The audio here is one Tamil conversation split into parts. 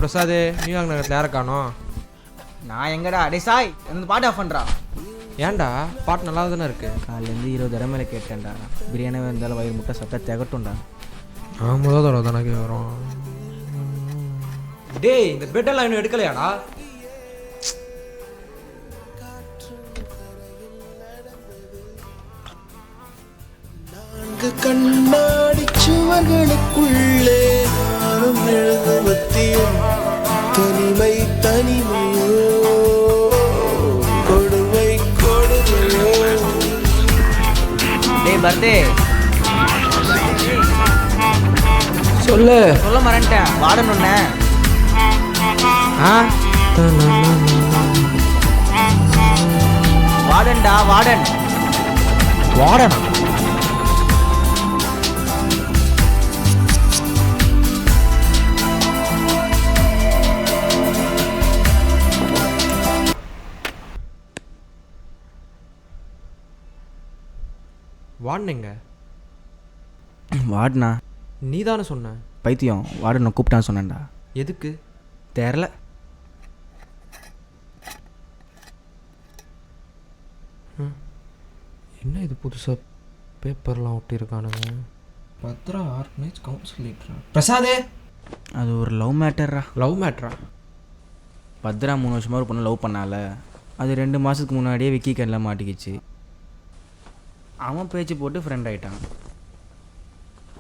பிரசாத் நியூயார்க் நகரத்தில் யாரை காணோம்? நான் எங்கடா அடே சாய் இந்த பாட்டு ஆஃப் பண்ணுறா. ஏன்டா பாட்டு நல்லா தானே இருக்கு? காலையிலேருந்து 20 தடவை மேலே கேட்டேன்டா. பிரியாணி இருந்தாலும் வயிறு முட்டை சாப்பிட்டா திகட்டும்டா. முதல் தடவை தானே வரும். டேய் இந்த பெட்டெல்லாம் இன்னும் எடுக்கலையாடா? கண்ணாடி சுவர்களுக்குள்ளே நானும் எழுதுவத்தியும் தனிமை தனிமையோ கொடுமை கொடுமையோ. டேய் பர்தே சொல்லு. சொல்ல மறந்துட்டேன். வாடன் ஒண்ணு. வாடன்டா வாடன். வாடனா? வாடனைங்க? வாடனா நீ தானே சொன்ன? பைத்தியம். வாடன் கூப்பிட்டான்னு சொன்னேன்டா. எதுக்கு தெரில. என்ன இது புதுசாக பேப்பர்லாம் ஒட்டியிருக்கானுங்க? பத்ரா ஆர்கனைஸ் கவுன்சில் லீடரா? பிரசாதே அது ஒரு லவ் மேட்டர்ரா. லவ் மேட்ரா? பத்ரா 3 வருஷமாக ஒரு பொண்ணு லவ் பண்ணால. அது 2 மாதத்துக்கு முன்னாடியே விக்கி கண்ணில் மாட்டிக்கிச்சு. அவன் பேச்சு போட்டு ஃப்ரெண்ட் ஆகிட்டான்.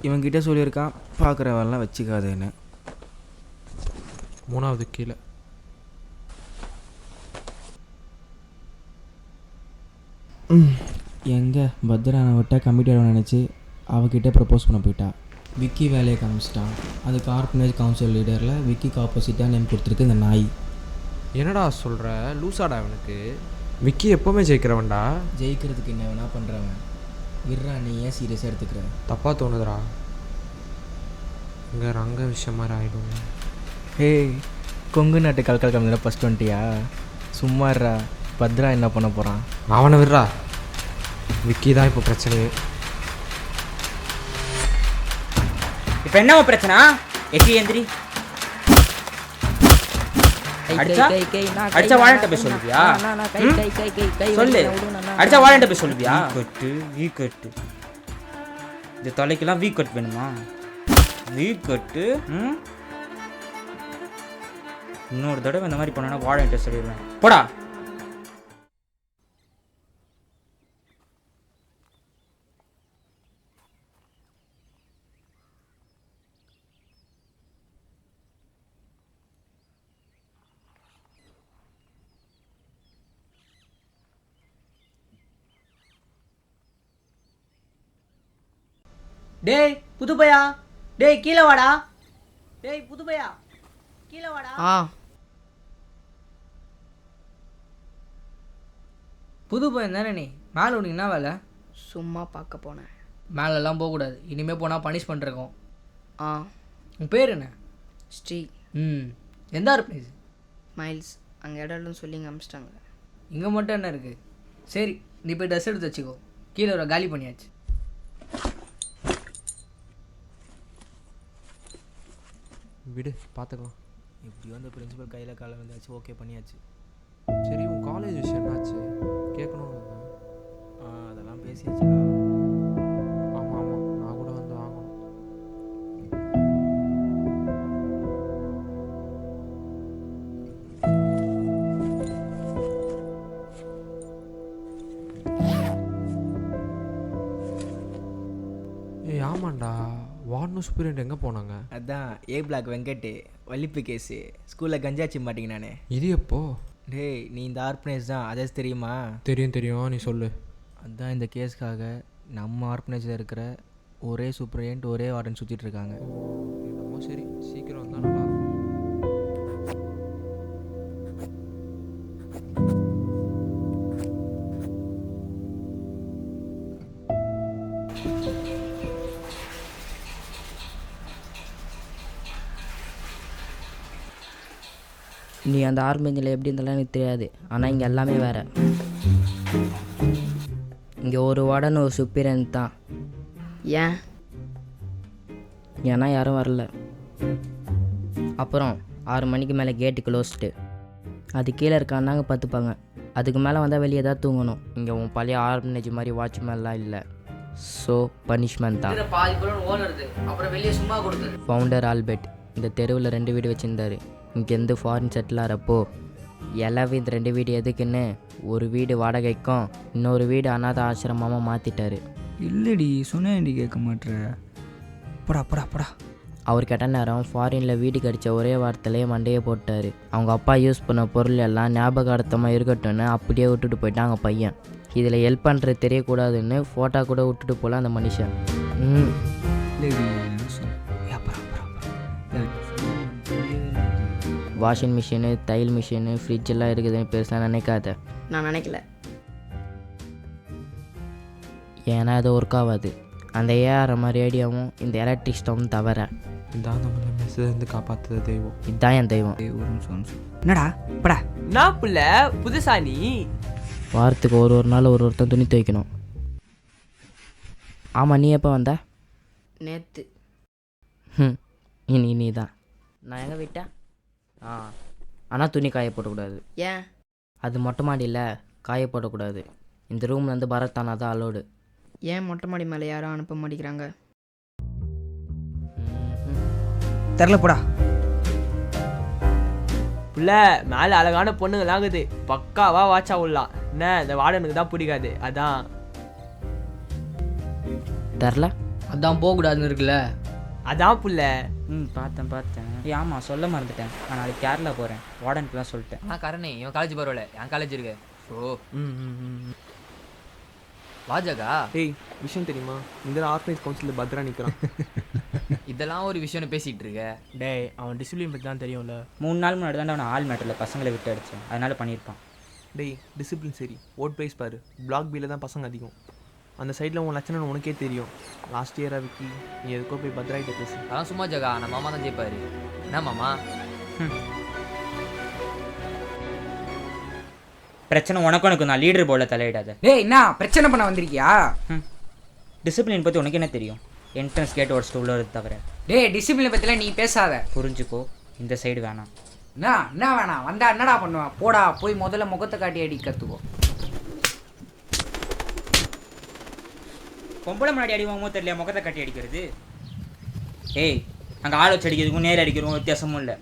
இவன்கிட்ட சொல்லியிருக்கான் பார்க்குறவெல்லாம் வச்சுக்காதேன்னு. 3வது கீழே. எங்கே பத்ரானை விட்டால் கமிட்டியாக நினச்சி அவகிட்ட ப்ரப்போஸ் பண்ண போயிட்டா. விக்கி வேலையை காமிச்சிட்டான். அதுக்கு ஆர்கனைஸ் கவுன்சில் லீடரில் விக்கிக்கு ஆப்போசிட்டாக நேம் கொடுத்துருக்கு இந்த நாய். என்னடா சொல்கிற? லூசாடா அவனுக்கு. விக்கி எப்போவுமே ஜெயிக்கிறவன்டா. ஜெயிக்கிறதுக்கு என்ன வேணா பண்ணுறவன். விட்றா, நீ ஏன் சீரியஸாக எடுத்துக்கிற? தப்பாக தோணுதுடா. இங்கே ரங்க விஷயம் மாதிரி ஆகிடும். ஏய், கொங்கு நாட்டு கல்கல் கம்மியில் ஃபஸ்ட் வந்துட்டியா? சும்மாறா. பத்ரா என்ன பண்ண போகிறான்? அவனை விட்றா. விக்கி தான் இப்போ பிரச்சனையே. இப்போ என்ன பிரச்சனை? எந்திரி. அடிச்சா வாழன்ட்ட போய் சொல்லுவியா? சொல்லு. அடிச்சா வாழன்ட்ட போய் சொல்லுவியா? வீ கட்டு இந்த தலைக்கெல்லாம் வீ கட் வேணுமா? வீ கட்டு. இன்னொரு தடவை இந்த மாதிரி பண்ணனா வாழன்ட்ட சொல்லிடுவேன். போடா. டேய் புதுபையா, டேய் கீழே வாடா. டேய் புதுபையா கீழே வாடா. புது பையன் தானே நீ? மேலே உனக்கு என்ன வேலை? சும்மா பார்க்க போனேன். மேலெல்லாம் போகக்கூடாது. இனிமேல் போனால் பனிஷ்மெண்ட் இருக்கும். உன் பேர் என்ன? ஸ்ரீ. எந்த ஆர் பிளேஸ்? மைல்ஸ். அங்கே இடம்னு சொல்லி இங்கே அமிச்சிட்டாங்க. இங்கே மட்டும் என்ன இருக்குது? சரி, நீ போய் ட்ரெஸ் எடுத்து வச்சுக்கோ. கீழே ஒரு காலி பண்ணியாச்சு. விடு, பார்த்துக்கலாம். இப்படி வந்து பிரின்சிபல் கையில் காலை வந்தாச்சு. ஓகே பண்ணியாச்சு. சரி, உன் காலேஜ் விஷயம் என்னாச்சு? கேட்கணும்னு. அதெல்லாம் பேசியாச்சா? ஆமாம் ஆமாம், நான் கூட வந்து வாங்கணும். ஏய் ஆமாண்டா, வார்டு சூப்பரண்ட் எங்கே போனாங்க? அதான் ஏ பிளாக் வெங்கட் வலிப்பு கேஸு. ஸ்கூலில் கஞ்சாச்சி மாட்டிங்க நானே. இது எப்போ? டேய், நீ இந்த ஆர்கனைஸ் தான், அதே தெரியுமா? தெரியும், நீ சொல்லு. அதுதான் இந்த கேஸுக்காக நம்ம ஆர்கனைஸில் இருக்கிற ஒரே சூப்பரண்ட் ஒரே வார்டன் சுற்றிட்டு இருக்காங்க. என்னமோ சரி, சீக்கிரம் வந்தால் நல்லாயிருக்கும். நீ அந்த ஆர்மேஞ்சில் எப்படி இருந்தாலும் எனக்கு தெரியாது. ஆனால் இங்கே எல்லாமே வேறு. இங்கே ஒரு வார்டன் ஒரு சூப்பரண்ட் தான். ஏன்னா யாரும் வரல. அப்புறம் 6 மணிக்கு மேலே கேட்டு க்ளோஸ்டு. அது கீழே இருக்கான்னாங்க பார்த்துப்பாங்க. அதுக்கு மேலே வந்தால் வெளியே தான் தூங்கணும். இங்கே உன் பழைய ஆர்ஃபனேஜ் மாதிரி வாட்ச்மேன்லாம் இல்லை. ஸோ பனிஷ்மெண்ட் தான். பாதி பலூன் ஓடுறது, அப்புறம் வெளியே சும்மா கொடுத்தது. ஃபவுண்டர் ஆல்பர்ட் இந்த தெருவில் 2 வீடு வச்சுருந்தார். இங்கேருந்து ஃபாரின் செட்டில் ஆகிறப்போ எல்லாவே இந்த 2 வீடு எதுக்குன்னு ஒரு வீடு வாடகைக்கும் இன்னொரு வீடு அனாதை ஆசிரமமாக மாற்றிட்டாரு. இல்லடி சொன்னேன்டி கேட்க மாட்டேற. படா படா படா. அவர் கெட்ட நேரம் ஃபாரினில் வீடு கடித்த ஒரே வாரத்திலே மண்டையை போட்டார். அவங்க அப்பா யூஸ் பண்ண பொருள் எல்லாம் ஞாபகார்த்தமாக இருக்கட்டும்னு அப்படியே விட்டுட்டு போயிட்டாங்க பையன். இதில் ஹெல்ப் பண்ணுறது தெரியக்கூடாதுன்னு ஃபோட்டோ கூட விட்டுட்டு போகல அந்த மனுஷன். வாஷிங் மிஷினு, தையல் மிஷினு, ஃப்ரிட்ஜெல்லாம் இருக்குதுன்னு பெருசாக நினைக்காத. நான் நினைக்கல. ஏன்னா அது ஒர்க் ஆகாது. அந்த ஏஆர்எம் ரேடியோவும் இந்த எலக்ட்ரிக் ஸ்டவும் தவிர. இதான் நம்மளை மெஸ்ஸிலேருந்து காப்பாற்றுற தெய்வம். இதுதான் என் தெய்வம். ஒரு நிமிஷம் என்னடா படா. நான் புள்ள புதுசா நீ. வாரத்துக்கு ஒரு நாள் ஒருத்தன் துணி துவைக்கணும். ஆமாம், நீ எப்போ வந்த? நேற்று. நீ தான். நான் எங்கே விட்டேன்? ஆனால் துணி காய போடக்கூடாது. ஏன்? அது மொட்டை மாடியில் காய போடக்கூடாது. இந்த ரூம்லேருந்து பரத்தானா தான் அலோடு. ஏன் மொட்டை மாடி மேலே யாரும் அனுப்ப மாட்டேங்கிறாங்க? தெரில போடா. புள்ள மேலே அழகான பொண்ணுங்களாங்குது, பக்காவா வாட்சா விடலாம். என்ன இந்த வார்டனுக்கு தான் பிடிக்காது, அதான். தெரில, அதான் போகக்கூடாதுன்னு இருக்குல்ல. அதான் புள்ள. பார்த்தேன். ஆமாம், சொல்ல மறந்துட்டேன். நான் நாளைக்கு கேரளா போகிறேன். வார்டனுக்கு தான் சொல்லிட்டேன். ஆனால் கரணே இவன் காலேஜ் பரவாயில்ல, என் காலேஜ் இருக்கு. ஓ வாஜகா. ஏய், விஷயம் தெரியுமா? இந்த ஆர்ஃபனேஜ் கவுன்சிலில் பத்ரா நிற்கிறான். இதெல்லாம் ஒரு விஷயம்னு பேசிகிட்டு இருக்க. டேய், அவன் டிசிப்ளின் பற்றி தான் தெரியும்ல. 3 நாள் முன்னாடி தான் அவன் ஆள் மேட்டரில் பசங்களை விட்டு அடித்தேன். அதனால் பண்ணியிருப்பான். டேய், டிசிப்ளின் சரி, ஓட் ப்ரைஸ் பாரு. பிளாக் பியில் தான் பசங்க அதிகம். அந்த சைடில் உன் லட்சணம் உனக்கே தெரியும். லாஸ்ட் இயராக விக்கி நீ எதுக்கோ போய் பத்ராகிட்ட பேசு. அதான் சும்மா ஜகா, நம்ம மாமா தான் ஜெயிப்பாரு. என்ன மாமா? பிரச்சனை உனக்கு நான் லீடர் போல தலையிடாத. டேய், என்ன பிரச்சனை பண்ண வந்திருக்கியா? டிசிப்ளின் பற்றி உனக்கு என்ன தெரியும்? என்ட்ரன்ஸ் கேட் உடச்சிட்டு உள்ள தவிர. டேய், டிசிப்ளின் பற்றிலாம் நீ பேசாத. புரிஞ்சுக்கோ, இந்த சைடு வேணாம். என்ன வேணாம்? வந்தா என்னடா பண்ணுவான்? போடா, போய் முதல்ல முகத்தை காட்டி அடி கற்றுக்கோ. பொம்பளை முன்னாடி அடி வாங்கவும் தெரியல, முகத்தை கட்டி அடிக்கிறது. ஏய், அங்கே ஆள் வச்சு அடிக்கிறதுக்கும் நேரம் அடிக்கிறதுக்கும் வித்தியாசமும் இல்லை.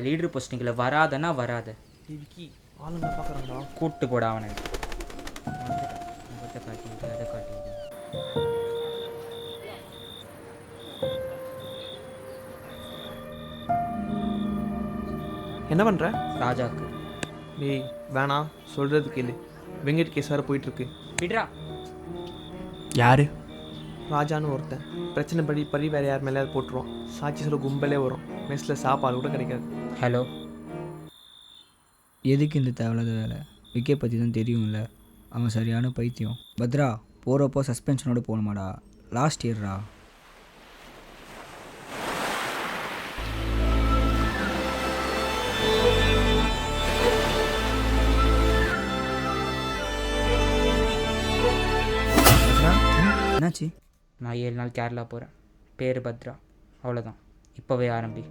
லீடர் போஸ்டிங்கில் வராதன்னா வராத. விக்கி ஆளுங்க பார்க்குறாங்களா? கூப்பிட்டு போட அவனை. முகத்தை காட்டிட்டு அதை காட்டிட்டு. என்ன பண்ணுற? ராஜாக்கு. டேய் வேணாம், சொல்கிறது கேளு. வெங்கட் கேஸ் வேறு போயிட்டுருக்கு. விட்ரா. யாரு? ராஜான்னு ஒருத்தன் பிரச்சனை படி வேறு யார் மேலே போட்டுருவான். சாட்சி சொல்ல கும்பலே வரும். மெஸ்ஸில் சாப்பாடு கூட கிடைக்காது. ஹலோ, எதுக்கு இந்த தேவையில்லாத வேலை? விக்கே பற்றி தான் தெரியும்ல, அவன் சரியான பைத்தியம். பத்ரா, போகிறப்போ சஸ்பென்ஷனோடு போகணுமாடா? லாஸ்ட் இயர்ரா. என்னாச்சு? நான் 7 நாள் கேரளா போகிறேன். பேர் பத்ரா, அவ்வளோதான். இப்போவே ஆரம்பி.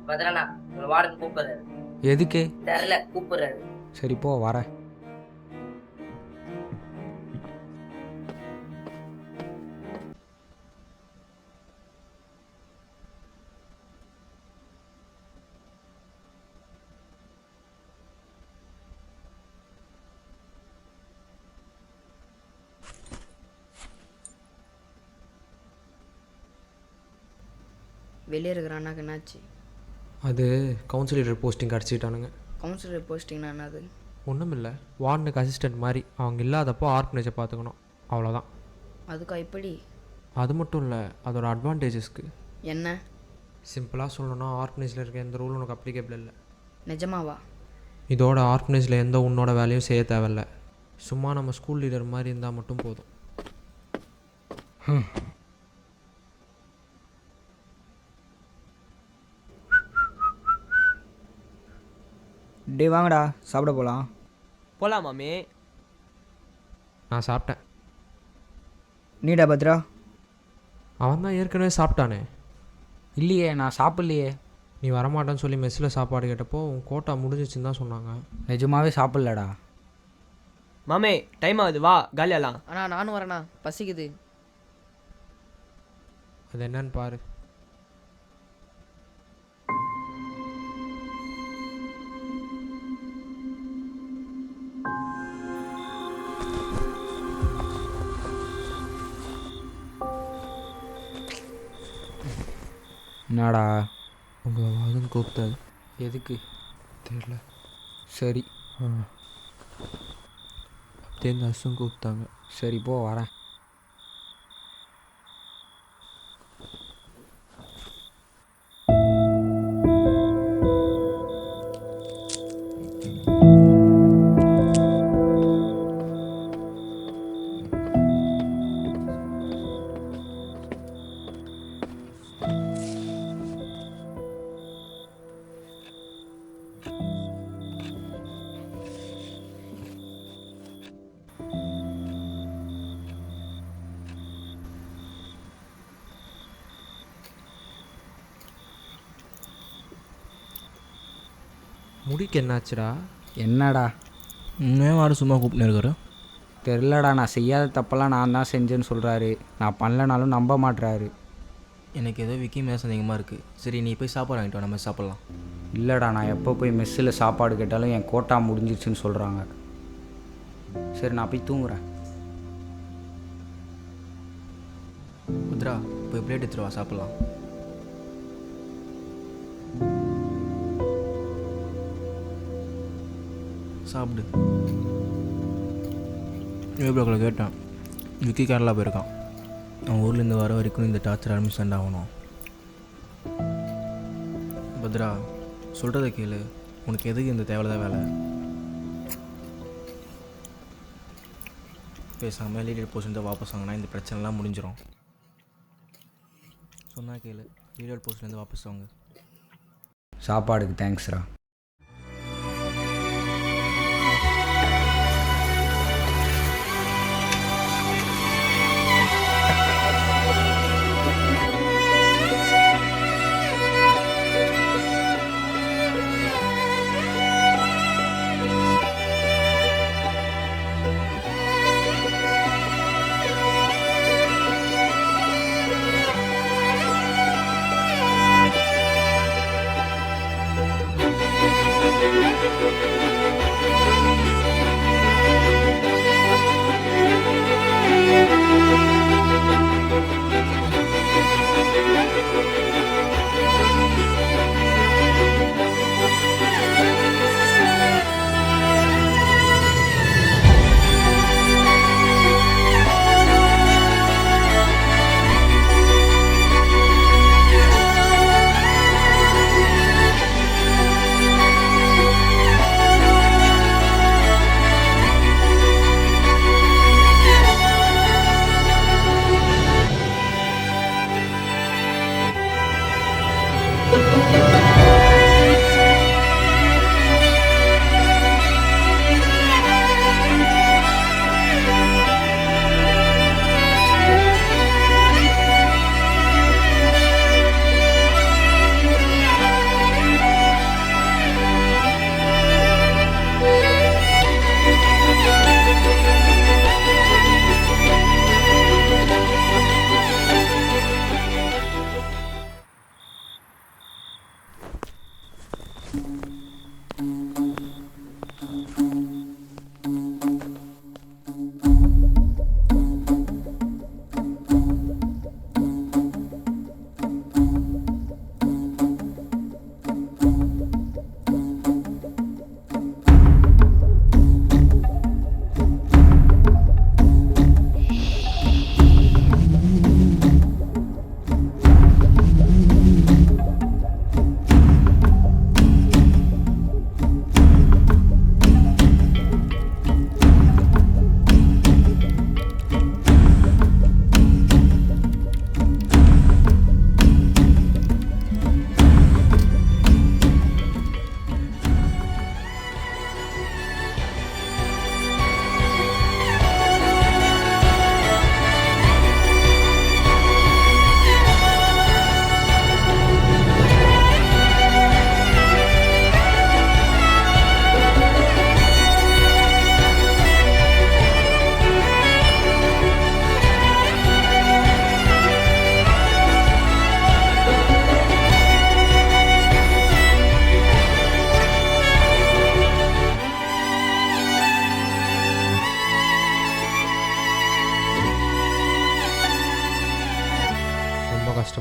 பத்ரனா, உங்களை வார்டன் கூப்பிடுறாரு. எதுக்கு? தெரில, கூப்பிடுறாரு. சரி போ, வரேன். வெளியே இருக்கிற அண்ணாக்கு என்னாச்சு? அது கவுன்சிலர் போஸ்டிங் கிடச்சிட்டானுங்க. கவுன்சிலர் போஸ்டிங்னா என்னது? ஒன்றும் இல்லை, வார்டனுக்கு அசிஸ்டன்ட் மாதிரி. அவங்க இல்லாதப்போ ஆர்ஃபனேஜை பார்த்துக்கணும், அவ்வளோதான். அதுக்கா இப்படி? அது மட்டும் இல்லை, அதோட அட்வான்டேஜஸ்க்கு. என்ன? சிம்பிளாக சொல்லணும்னா ஆர்ஃபனேஜில் இருக்க எந்த ரூலும் உனக்கு அப்ளிகேபிள் இல்லை. நிஜமாவா? இதோட ஆர்ஃபனேஜில் எந்த உன்னோட வேலையும் செய்ய தேவையில்ல. சும்மா நம்ம ஸ்கூல் லீடர் மாதிரி இருந்தால் மட்டும் போதும். டே வாங்கடா, சாப்பிட போகலாம். போகலாம் மாமே. நான் சாப்பிட்டேன். நீடா பத்ரா? அவன் தான் ஏற்கனவே சாப்பிட்டானே. இல்லையே, நான் சாப்பிட்லையே. நீ வரமாட்டேன்னு சொல்லி மெஸ்ஸில் சாப்பாடு கேட்டப்போ உன் கோட்டா முடிஞ்சிச்சுன்னு தான் சொன்னாங்க. நிஜமாவே சாப்பிட்லடா. மாமே டைம் ஆகுது, வா காலியாலாம். அண்ணா நானும் வரேண்ணா, பசிக்குது. அது என்னன்னு பாரு. என்னடா? உங்கள் வாதம் கூப்பிட்டது எதுக்கு தெரியல. சரி அப்படியே நர்ஸும் கூப்பிட்டாங்க. சரி போ, வரேன். முடிக்கு என்னாச்சுடா? என்னடா? இன்னும் வாட சும்மா கூப்பிட்டு இருக்கிற? தெரிலடா, நான் செய்யாத தப்பெல்லாம் நான் தான் செஞ்சேன்னு சொல்கிறாரு. நான் பண்ணலனாலும் நம்ப மாட்டுறாரு. எனக்கு ஏதோ விக்கி மேலே சந்தேகமாக இருக்குது. சரி நீ போய் சாப்பாடு வாங்கிட்டு வா, நம்ம சாப்பிட்லாம். இல்லைடா, நான் எப்போ போய் மெஸ்ஸில் சாப்பாடு கேட்டாலும் என் கோட்டா முடிஞ்சிருச்சுன்னு சொல்கிறாங்க. சரி நான் போய் தூங்குறேன். பத்ரா போய் பிளேட் எடுத்துட்டு வா, சாப்பிட்லாம். சாப்பிடு. ஏப்ரோக்கில் கேட்டேன், விக்கி கேரளா போயிருக்கான். அவன் ஊர்லேருந்து வர வரைக்கும் இந்த டார்ச்சர் அட்மிஷன் ஆகணும். பத்ரா சொல்கிறத கேளு, உனக்கு எதுக்கு இந்த தேவையில்லாத வேலை? பேசாமல் லீடர் போஸ்ட் வாபஸ் வாங்கினா இந்த பிரச்சனைலாம் முடிஞ்சிடும். சொன்னா கேளு, லீடர் போஸ்ட்லேருந்து வாபஸ் வாங்க. சாப்பாடுக்கு தேங்க்ஸ்ரா.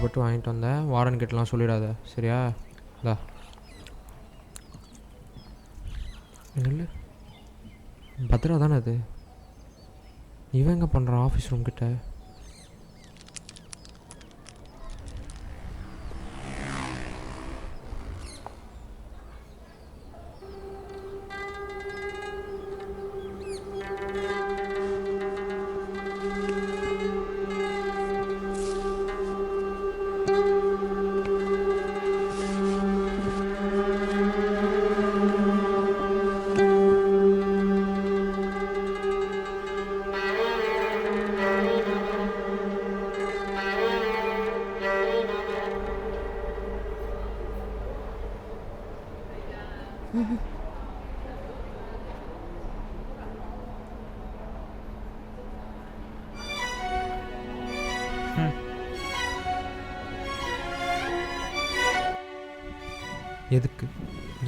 அவசரப்பட்டு வாங்கிட்டு வந்தேன். வாரன் கிட்டலாம் சொல்லிடாத சரியா? இதா இல்லை பத்ரா தானே அது. இவன் எங்கே பண்ணுறான் ஆஃபீஸ் ரூம் கிட்ட?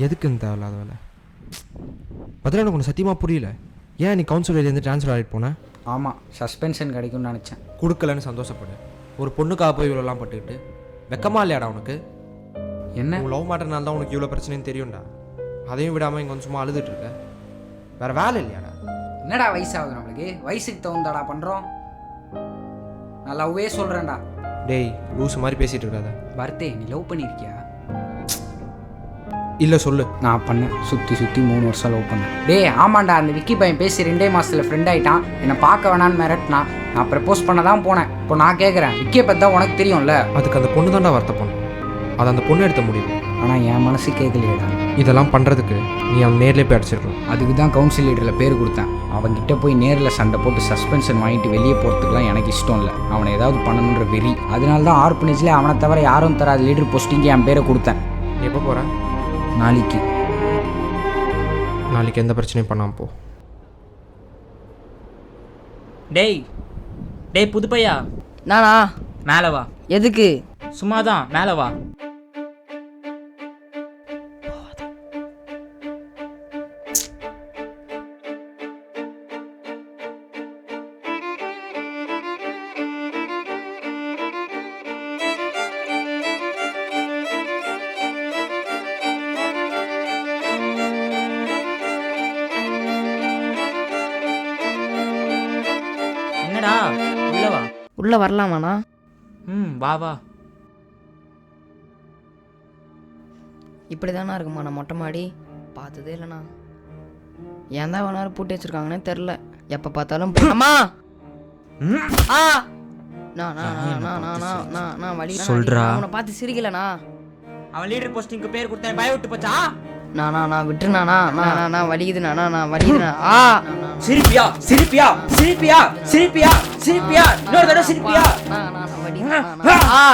எதுக்கு இந்த தேவையில்லாத வேலை? பதில் எனக்கு ஒன்று சத்தியமாக புரியல. ஏன் நீ கவுன்சிலர்லேருந்து ட்ரான்ஸ்ஃபர் ஆகிட்டு போனேன்? ஆமாம், சஸ்பென்ஷன் கிடைக்கும்னு நினச்சேன். கொடுக்கலன்னு சந்தோஷப்படு. ஒரு பொண்ணுக்காக போய் இவ்வளோலாம் பட்டுக்கிட்டு வெக்கமா இல்லையாடா உனக்கு? என்ன உன் லவ் மேட்டர்னால தான் உனக்கு இவ்வளோ பிரச்சனைன்னு தெரியும்டா. அதையும் விடாமல் இங்கே கொஞ்சம் சும்மா அழுதுட்டு இருக்க. வேறு வேலை இல்லையாடா? என்னடா வயசாகுது நம்மளுக்கு? வயசுக்கு தகுந்தாடா பண்ணுறோம். நான் லவ்வே சொல்கிறேன்டா. டேய் லூஸ் மாதிரி பேசிகிட்டு இருக்காத. பர்த்டே நீ லவ் பண்ணியிருக்கியா? இல்லை சொல்லு. நான் பண்ணேன். சுற்றி 3 வருஷம் லவ் பண்ணேன். டேய் ஆமாண்டா, அந்த விக்கி பையன் பேசி 2 மாதத்தில் ஃப்ரெண்ட் ஆகிட்டான். என்னை பார்க்க வேணான்னு மிரட்டினான். நான் ப்ரப்போஸ் பண்ண தான் போனேன். இப்போ நான் கேட்குறேன், விக்கியை பற்றி தான் உனக்கு தெரியும்ல. அதுக்கு அந்த பொண்ணு தான்டா வருத்த பொண்ணு. அது அந்த பொண்ணு எடுத்த முடியும். ஆனால் என் மனசு கேட்கலையேடா. இதெல்லாம் பண்ணுறதுக்கு நீ அவன் நேர்லேயே போய் அடிச்சிருக்கலாம். அதுக்கு தான் கவுன்சில் லீடரில் பேர் கொடுத்தேன். அவன்கிட்ட போய் நேரில் சண்டை போட்டு சஸ்பென்ஷன் வாங்கிட்டு வெளியே போகிறதுக்குலாம் எனக்கு இஷ்டம் இல்லை. அவனை ஏதாவது பண்ணணுன்ற வெறி. அதனால தான் ஆர்பனேஜில் அவனை தவிர யாரும் தராத லீடர் போஸ்டிங்கு என் பேரை கொடுத்தேன். நீ எப்போ போகிற? நாளைக்கு எந்த பிரச்சனையும் பண்ணாமல் போ. டேய் டேய் புது பையா, நானா? மேலே வா. எதுக்கு? சும்மா தான், மேலே வா. என்னடா உள்ள வா. உள்ளே வரலாமாண்ணா? வா வா. இப்படி தானே இருக்குமா நான் மொட்டை மாடி? பார்த்ததே இல்லைண்ணா. ஏன் தான் வேணாலும் பூட்டி வச்சுருக்காங்கன்னே தெரில. எப்போ பார்த்தாலும் அம்மா ஆ நான் வழி சொல்றா. அவனை பார்த்து சிரிக்கலண்ணா. அவன் லீடர் போஸ்டிங்க்கு பேர் கொடுத்தேன், பய விட்டு போச்சா? நான் விட்டுருண்ணா. நான் வலிக்குதுண்ணா. நான் வலிக்குதுண்ணா. ஆ சிரிப்பியா சிரிப்பியா சிரிப்பியா சிரிப்பியா சிரிப்பியா இன்னொரு தடவை சிரிப்பியா? நான் வலிக்குதுண்ணா. ஆ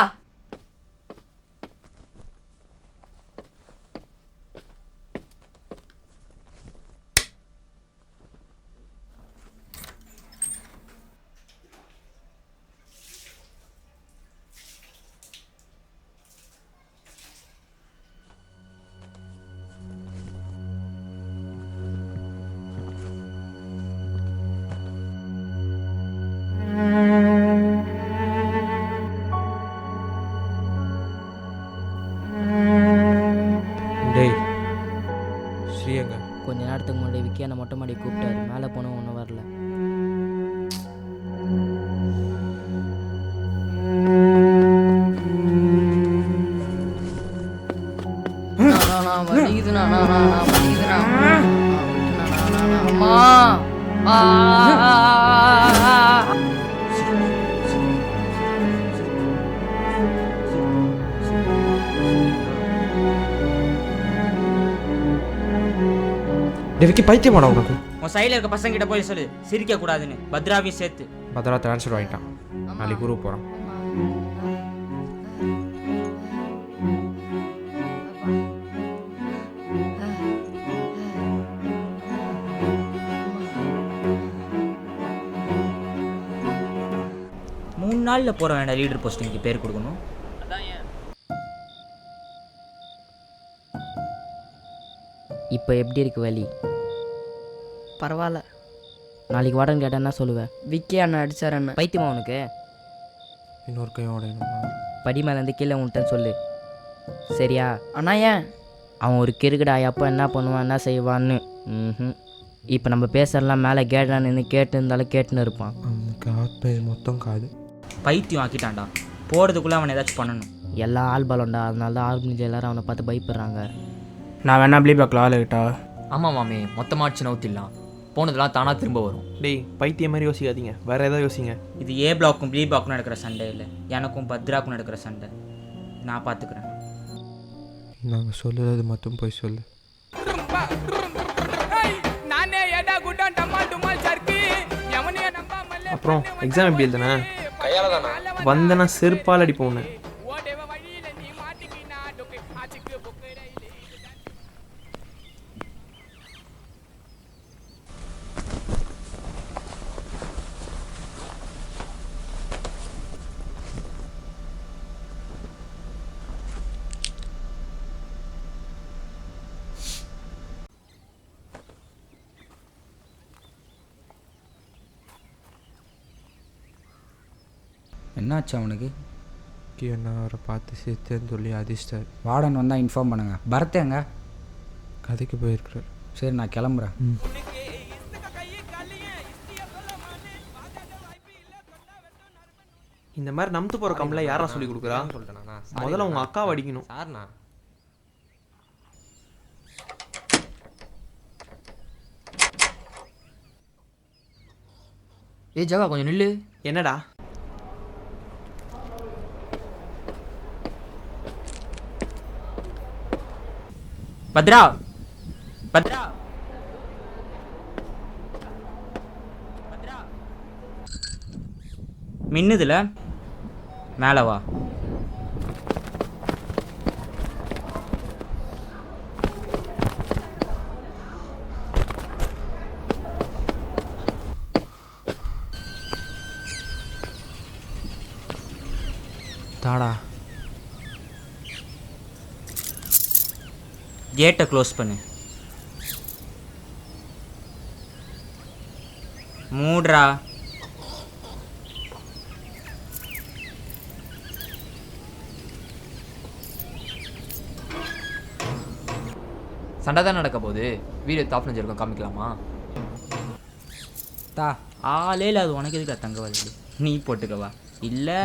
டேய் ஸ்ரீயங்க கொஞ்ச நேரத்துக்கு முன்னாடி விக்கி என்னை மொட்டை மாடி கூப்பிட்டாரு. மேலே போனோம் ஒன்றும் வரல. நான் வலிக்குதுண்ணா. நான் வலிக்குதுண்ணா. அம்மா ஆ டெவிக்கு பைத்தியமாடா உனக்கு? உன் சைடில் இருக்க பசங்க கிட்ட போய் சொல்லு சிரிக்க கூடாதுன்னு. பத்ராவையும் சேர்த்து. பத்ரா ட்ரான்ஸ்ஃபர் ஆகிட்டான். நாளைக்கு ஊருக்கு போகிறான். மூணு நாளில் போகிற வேண்டாம் லீடர் போஸ்டிங்க்கு பேர் கொடுக்கணும். இப்போ எப்படி இருக்கு வலி? பரவாயில்ல. நாளைக்கு வாடன் கேட்டால் என்ன சொல்லுவேன்? விக்கி அண்ணன் அடிச்சார். என்ன பைத்தியமா உனக்கு? இன்னொரு கையும் உடையணுமா? படி மேலேருந்து கீழே விட்டேன்னு சொல்லு சரியா? அண்ணா ஏன்? அவன் ஒரு கிறுக்குடா, எப்போ என்ன பண்ணுவான் என்ன செய்வான்னு. இப்போ நம்ம பேசுறதுலாம் மேலே கேட்டான்னு நின்று கேட்டு இருந்தாலும் கேட்டுன்னு இருப்பான். அவனுக்கு மொத்தம் காது பைத்தியம் ஆக்கிட்டான்டா. போகிறதுக்குள்ளே அவனை ஏதாச்சும் பண்ணணும். எல்லா ஆள் பலம்டா, அதனால தான் ஆர்மிஞ்சு எல்லாரும் அவனை பார்த்து பயப்படுறாங்க. நான் வேணா ப்ளீ பேக்கில் ஆள் கிட்டா. ஆமாம் மாமி, மொத்தமாக அடிச்சு நவுத்திடலாம். போனதெல்லாம் தானாக திரும்ப வரும். டேய் பைத்தியம் மாதிரி யோசிக்காதீங்க, வேறு ஏதாவது யோசிங்க. இது ஏ பிளாக்கும் பி பிளாக்கும் நடக்கிற சண்டை இல்லை, எனக்கும் பத்ராக்கும் நடக்கிற சண்டை. நான் பார்த்துக்கிறேன். நாங்கள் சொல்லுறது மட்டும் போய் சொல்லு. அப்புறம் எக்ஸாம் எப்படி எழுதுனே? வந்தனா செருப்பால் அடிப்போம் ஒன்று. என்னாச்சு அவனுக்கு? என்ன அவரை பார்த்து சேர்த்துன்னு சொல்லி அதிர்ஷ்டார். வார்டன் வந்தால் இன்ஃபார்ம் பண்ணுங்க. பரத்தேங்க கதைக்கு போயிருக்கிறார். சரி நான் கிளம்புறேன். இந்த மாதிரி நம்பு போகிற கம்மில் யாரா சொல்லி கொடுக்குறா? முதல்ல உங்கள் அக்காவை அடிக்கணும். சார்ண்ணா ஏய் ஜகா கொஞ்சம் நில்லு. என்னடா? பத்ரா பத்ரா பத்ரா மின்னுதுல மேலே வா. தாடா கேட்டை க்ளோஸ் பண்ணு. மூடுறா. சண்டை தான் நடக்க போகுது. வீடியோ டாப் இருக்கும், காமிக்கலாமா? தா ஆளே இல்லை, அது உனக்கு எதுக்கு தங்க வருது? நீ போட்டுக்கவா? இல்லை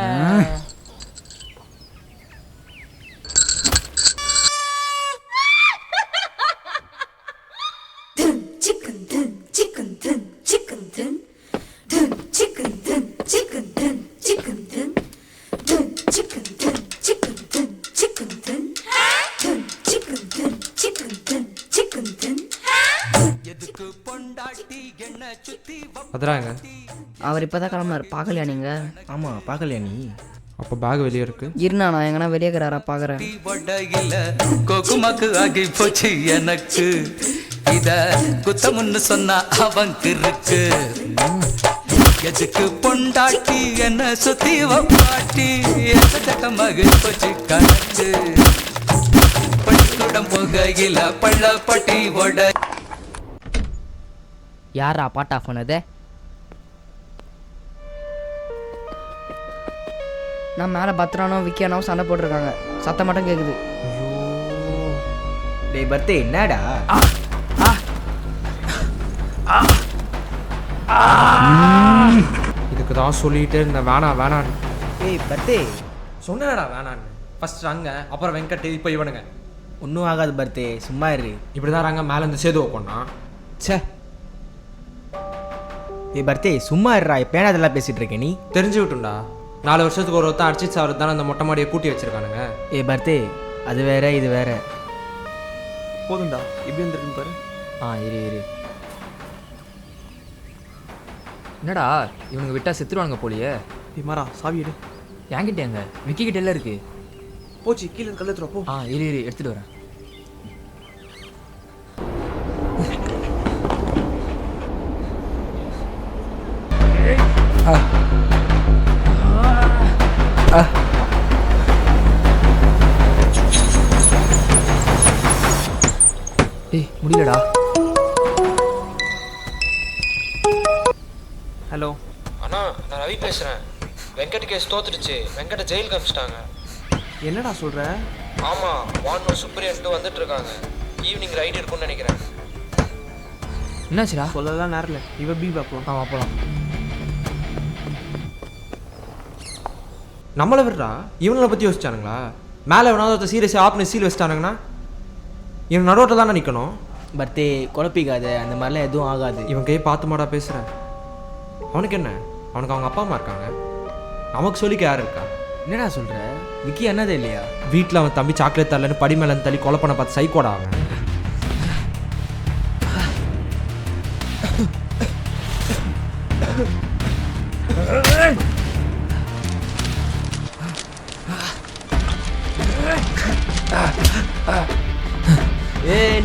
பத்ராங்க. அவர் இப்போ தான் கிளம்புனார். பார்க்கலையா நீங்கள்? ஆமாம் பார்க்கலையா நீ? அப்போ பேக் வெளியே இருக்கு. இருண்ணா, நான் எங்கன்னா வெளியே இருக்கிறாரா பார்க்குறேன். கொக்குமாக்கு ஆகி போச்சு எனக்கு, இத குத்தமுன்னு சொன்னா அவனுக்கு இருக்கு. எதுக்கு பொண்டாட்டி என்ன சுத்தி பாட்டி மகு போச்சு கணக்கு. பள்ளிக்கூடம் போகையில பள்ளப்பட்டி ஓட. யாரா பாட் ஆஃப் பண்ணது? நான் மேலே பத்ரானோ விக்கியானோ சண்டை போட்டிருக்காங்க. சத்தம் மட்டும் கேட்குது. டேய் பர்த்தே என்னடா? இதுக்கு தான் சொல்லிகிட்டே இருந்தேன் வேணாம் வேணான்னு. ஏய் பர்த்தே சொன்னேடா வேணான்னு. ஃபர்ஸ்ட் அங்கே, அப்புறம் வெங்கட், இப்போ இவனுங்க. ஒன்றும் ஆகாது பர்த்தே, சும்மா இரு. இப்படி தான் ராங்க மேலே இருந்து சேது வைப்போம்னா. சே ஏய் பர்த்தே சும்மா இருடா. இப்போ ஏன்னா அதெல்லாம் பேசிகிட்டு இருக்கேன் நீ? தெரிஞ்சு விட்டுண்டா. 4 வருஷத்துக்கு ஒரு ஒருத்தன் அடிச்சு சார் தானே அந்த மொட்டை மாடியை கூட்டி வச்சிருக்கானுங்க. ஏய் பர்த்தே அது வேற இது வேற. போதும்டா, எப்படி வந்துருக்குன்னு பாரு. இரு இரு. என்னடா இவனுங்க விட்டா செத்துருவானுங்க போலியே. மாறா சாவி எடு. என்கிட்ட எங்க? விக்கி கிட்ட எல்லாம் இருக்கு. போச்சு, கீழே கல்லத்துறோம் போ. இரு இரு எடுத்துட்டு வரேன். ஏய் முடியலடா. ஹலோ அண்ணா, நான் ரவி பேசுகிறேன். வெங்கட் கேஸ் தோத்துடுச்சு. வெங்கட்டை ஜெயிலுக்கு அனுப்பிச்சிட்டாங்க. என்னடா சொல்கிற? ஆமாம், வான் சூப்பரியன்ட்டு வந்துட்டு இருக்காங்க. ஈவினிங் ரைடு இருக்கும்னு நினைக்கிறேன். என்னாச்சுடா? சொல்லலாம் நேரம் இல்லை. இவ பி பார்ப்போம். ஆமாம் போகலாம். நம்மளை விடுறா, இவனை பற்றி யோசிச்சானுங்களா? மேலே வேணாவது சீரியஸாக ஆப்னு சீல் வச்சிட்டானுங்கன்னா இவன் நடுவோட்டில் தானே நிற்கணும். பர்த்தே குழப்பிக்காத, அந்த மாதிரிலாம் எதுவும் ஆகாது. இவன் கையை பார்த்து மாடா பேசுகிறேன். அவனுக்கு என்ன? அவனுக்கு அவங்க அப்பா அம்மா இருக்காங்க. நமக்கு சொல்லிக்க யார் இருக்கா? என்னடா சொல்கிற? விக்கி என்னதே இல்லையா? வீட்டில் அவன் தம்பி சாக்லேட் தரலன்னு படி மேலே தள்ளி கொலை பண்ண பார்த்து சைக்கோடா அவன்.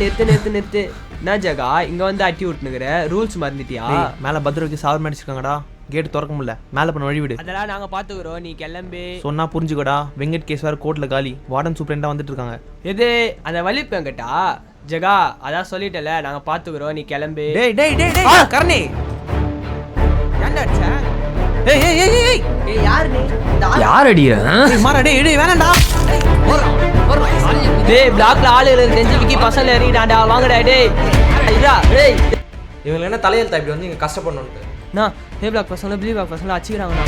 நிறுத்து. என்ன ஜகா இங்கே வந்து அட்டி விட்டுனுக்குற? ரூல்ஸ் மறந்துட்டியா? மேலே பத்திரக்கு சாவர் அடிச்சிருக்காங்கடா. கேட்டு திறக்க முடியல. மேலே பண்ண வழி விடு. அதெல்லாம் நாங்கள் பார்த்துக்குறோம், நீ கிளம்பி. சொன்னா புரிஞ்சுக்கோடா. வெங்கட் கேஸ் வேறு கோர்ட்டில் காலி. வார்டன் சூப்பரண்டாக வந்துட்டு இருக்காங்க. எது அந்த வலிப்பு வெங்கட்டா? ஜகா அதான் சொல்லிட்டல, நாங்கள் பார்த்துக்குறோம், நீ கிளம்பி. கரணி யார் அடியா? பிளாக்ல ஆளு தெரிஞ்சு விக்கி பசங்க ஏறிடாண்டா. வாங்கடா டேய். இவங்க என்ன தலையெழுத்தா இப்படி வந்து இங்கே கஷ்டப்படணுன்ட்டு? நான் ஏ பிளாக் பசங்களை பிளி பிளாக் பசங்களை அடிச்சுக்கிறாங்கண்ணா.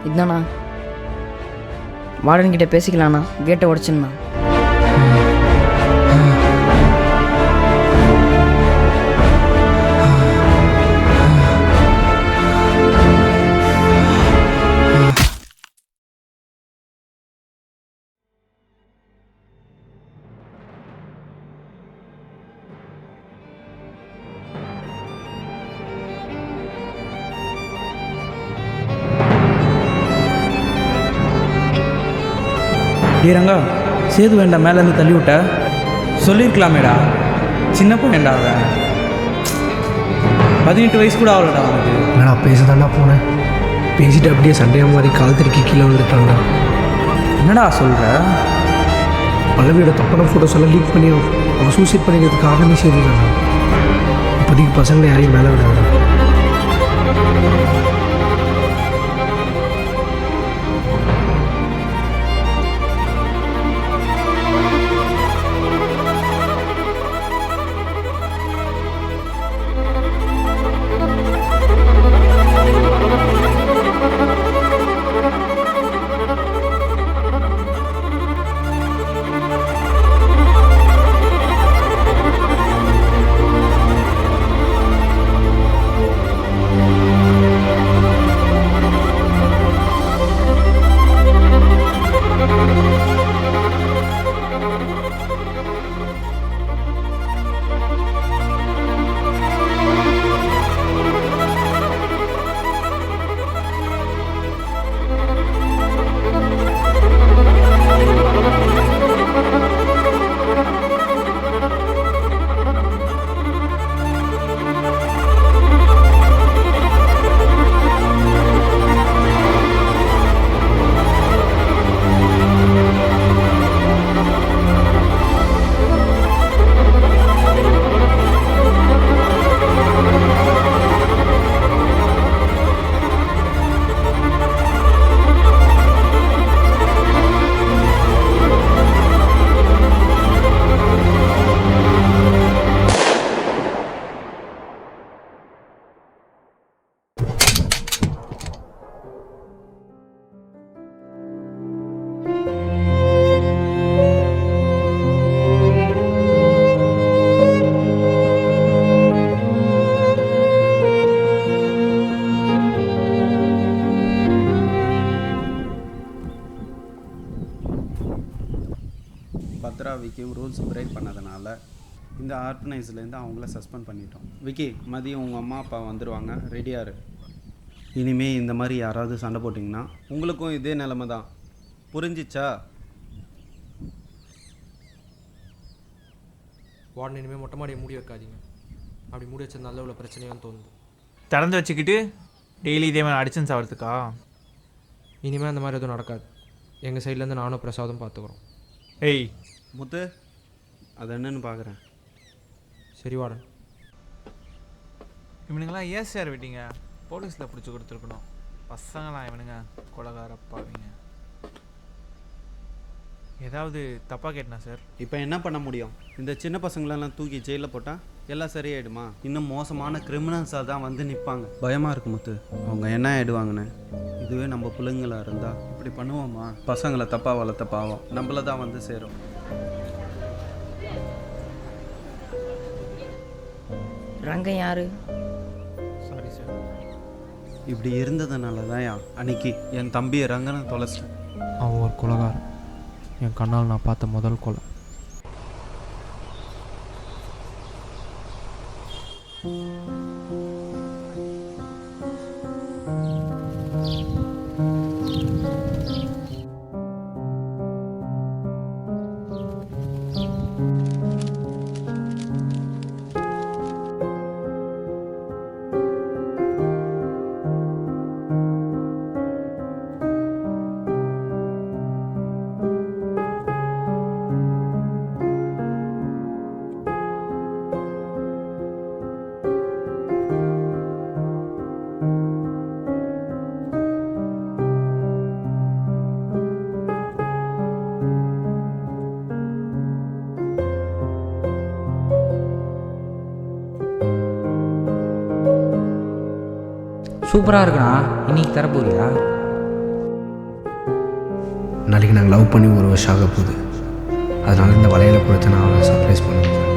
இதாண்ணா வார்டன் கிட்ட பேசிக்கலாண்ணா. கேட்டை உடச்சுண்ணா. ரங்கா, சேது வேண்டாம் மேலேருந்து தள்ளி விட்ட சொல்லியிருக்கலாமேடா. சின்ன பையன்டா அவன். 18 வயசு கூட ஆகலடா அவனுக்கு. என்னடா பேசதாண்டா போனேன். பேசிட்டு அப்படியே சண்டையாக மாதிரி கால் திருக்கி கீழே வந்துட்டான்டா. என்னடா சொல்கிற? பல்லவியோட தப்பான ஃபோட்டோஸ் எல்லாம் லீக் பண்ணி அவன் சூசைட் பண்ணிக்கிறதுக்கு ஆகவே செய்திருக்காங்க. இப்போதைக்கு பசங்களை யாரையும் மேலே விடாங்க. இந்த ஆர்கனைஸ்லேருந்து அவங்கள சஸ்பெண்ட் பண்ணிட்டோம். விக்கி, மதியம் உங்கள் அம்மா அப்பா வந்துடுவாங்க, ரெடியாக இரு. இனிமேல் இந்த மாதிரி யாராவது சண்டை போட்டிங்கன்னா உங்களுக்கும் இதே நிலைமை தான். புரிஞ்சிச்சா? வார்டன் இனிமேல் மொட்டை மாடியை மூடி வைக்காதீங்க. அப்படி மூடி வச்சது நல்ல உள்ள பிரச்சனையும் தோணுது. திறந்து வச்சுக்கிட்டு டெய்லி இதே மாதிரி அடிச்சன்ஸ் ஆகிறதுக்கா? இனிமேல் அந்த மாதிரி எதுவும் நடக்காது. எங்கள் சைட்லேருந்து நானும் பிரசாதும் பார்த்துக்குறோம். ஏய் முத்து, அது என்னன்னு பார்க்குறேன். சரி வார்டன். இவனுங்களாம் ஏன் சார் விட்டீங்க? போலீஸில் பிடிச்சி கொடுத்துருக்கணும். பசங்களாம் இவனுங்க கொலகாரப்பாவீங்க. ஏதாவது தப்பாக கேட்டனா சார்? இப்போ என்ன பண்ண முடியும்? இந்த சின்ன பசங்களெல்லாம் தூக்கி ஜெயிலில் போட்டால் எல்லாம் சரியாயிடுமா? இன்னும் மோசமான கிரிமினல்ஸாக தான் வந்து நிற்பாங்க. பயமாக இருக்கு முத்து, அவங்க என்ன ஆகிடுவாங்கன்னு. இதுவே நம்ம பிள்ளைங்களாக இருந்தால் இப்படி பண்ணுவோமா? பசங்களை தப்பாக வளர்த்த பாவம் நம்மள தான் வந்து சேரும். ரங்கம் யாரு? Sorry sir. இப்படி இருந்ததுனால தான் அன்னைக்கு என் தம்பியை ரங்கனை தொலைச்சிட்டேன். அவன் ஒரு கொலைகாரன். என் கண்ணால் நான் பார்த்த முதல் கொலை. சூப்பராக இருக்குண்ணா. இன்னைக்கு தரப்போறியா? நாளைக்கு நாங்கள் லவ் பண்ணி 1 வருஷம் ஆக போகுது. அதனால இந்த வளையலை கொடுத்து நான் அவளை சர்ப்ரைஸ் பண்ணுவேன்.